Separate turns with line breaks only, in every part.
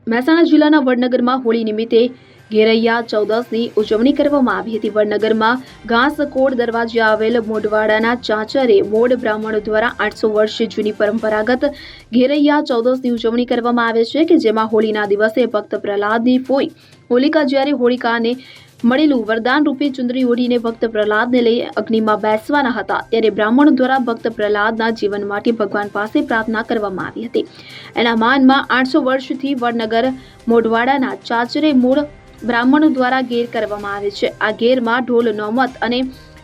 મહેસાણા જિલ્લાના વડનગરમાં હોળી નિમિત્તે ઘેરૈયા ચૌદસની ઉજવણી કરવામાં આવી હતી। વડનગરમાં ઘાસકોડ દરવાજે આવેલ મોઢવાડાના ચાચરે મોઢ બ્રાહ્મણો દ્વારા 800 વર્ષ જૂની પરંપરાગત ઘેરૈયા ચૌદસની ઉજવણી કરવામાં આવે છે કે જેમાં હોળીના દિવસે ભક્ત પ્રહલાદની ફોઈ હોલિકા જ્યારે હોળિકાને મળેલું વરદાન રૂપે ચુંદડી ઓઢીને ભક્ત પ્રહલાદને લઈ અગ્નિમાં બેસવાના હતા ત્યારે બ્રાહ્મણો દ્વારા ભક્ત પ્રહલાદના જીવન માટે ભગવાન પાસે પ્રાર્થના કરવામાં આવી હતી। એના માનમાં 800 વર્ષથી વડનગર મોઢવાડાના ચાચરે મૂળ બ્રાહ્મણો દ્વારા ઘેર કરવામાં આવે છે। આ ઘેરમાં ઢોલ નોમત અને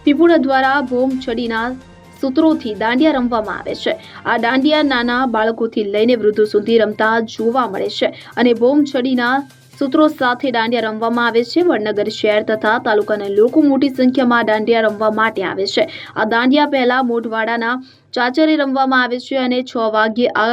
પીપુડા દ્વારા ભોમ છડીના સૂત્રોથી દાંડિયા રમવામાં આવે છે। આ દાંડિયા નાના બાળકોથી લઈને વૃદ્ધો સુધી રમતા જોવા મળે છે અને ભોમ છડીના સૂત્રો સાથે દાંડિયા રમવામાં આવે છે। વડનગર શહેર તથા તાલુકાના લોકો મોટી સંખ્યામાં દાંડિયા રમવા માટે આવે છે। આ દાંડિયા પહેલા મોઢવાડાના ચાચરે રમવામાં આવે છે અને 6 વાગ્યે આ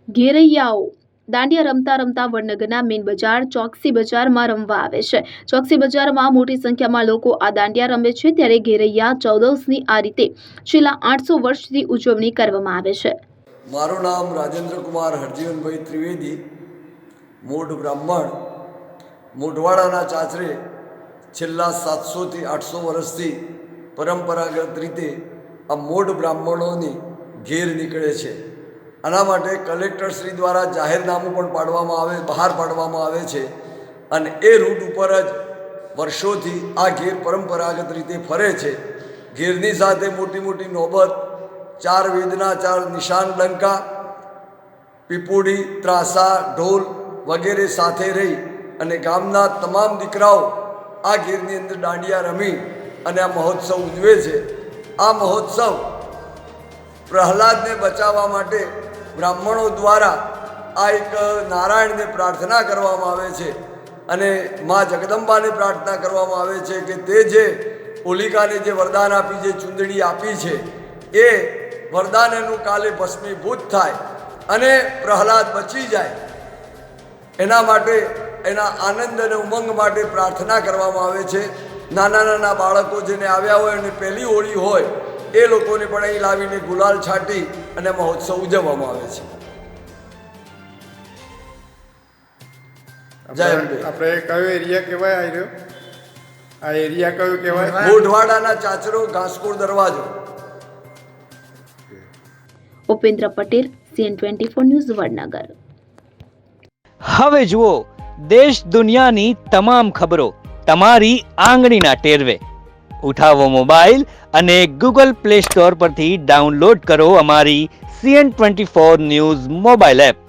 ઘેરૈયાઓ દાંડિયા રમતા રમતા વડનગરના મેઇન બજાર ચોકસી બજારમાં રમવા આવે છે। ચોકસી બજારમાં મોટી સંખ્યામાં લોકો આ દાંડિયા રમે છે ત્યારે ઘેરૈયા ચૌદસની આ રીતે છેલ્લા 800 વર્ષથી ઉજવણી કરવામાં આવે છે।
મારું નામ રાજેન્દ્ર કુમાર હરજીવનભાઈ ત્રિવેદી, મોઢ બ્રાહ્મણ, મોઢવાડાના ચાચરે છેલ્લા 700 થી 800 વર્ષથી પરંપરાગત રીતે આ મોઢ બ્રાહ્મણોની ઘેર નીકળે છે। આના માટે કલેક્ટરશ્રી દ્વારા જાહેરનામું પણ બહાર પાડવામાં આવે છે અને એ રૂટ ઉપર જ વર્ષોથી આ ઘેર પરંપરાગત રીતે ફરે છે। ઘેરની સાથે મોટી મોટી નોબત, 4 વેદના 4 નિશાન ડંકા, પીપુડી, ત્રાસા, ઢોલ વગેરે સાથે રહી અને ગામના તમામ દીકરાઓ આ ઘેરની અંદર દાંડિયા રમી અને આ મહોત્સવ ઉજવે છે। આ મહોત્સવ પ્રહલાદને બચાવવા માટે બ્રાહ્મણો દ્વારા આ એક નારાયણને પ્રાર્થના કરવામાં આવે છે અને મા જગદંબાને પ્રાર્થના કરવામાં આવે છે કે તે જે હોલિકાને જે વરદાન આપી, જે ચુંદડી આપી છે, એ વરદાન એનું કાલે ભસ્મીભૂત થાય અને પ્રહલાદ બચી જાય, એના માટે એના આનંદ અને ઉમંગ માટે પ્રાર્થના કરવામાં આવે છે। નાના નાના બાળકો જેને આવ્યા હોય અને પહેલી હોળી હોય એ લોકોને પણ અહીં લાવીને ગુલાલ છાંટી અને મહોત્સવ ઉજવવામાં આવે છે।
આપણે કયો એરિયા કહેવાય? આ એરિયા કયો કહેવાય?
મોઢવાડાના ચાચરો, ઘાસકોડ દરવાજો।
Upendra Patel, CN24 news, Vadnagar.
હવે જુઓ દેશ દુનિયાની તમામ ખબરો તમારી આંગળીના ટેરવે। ઉઠાવો મોબાઈલ અને ગૂગલ પ્લે સ્ટોર પરથી ડાઉનલોડ કરો અમારી CN24 ન્યૂઝ મોબાઈલ એપ।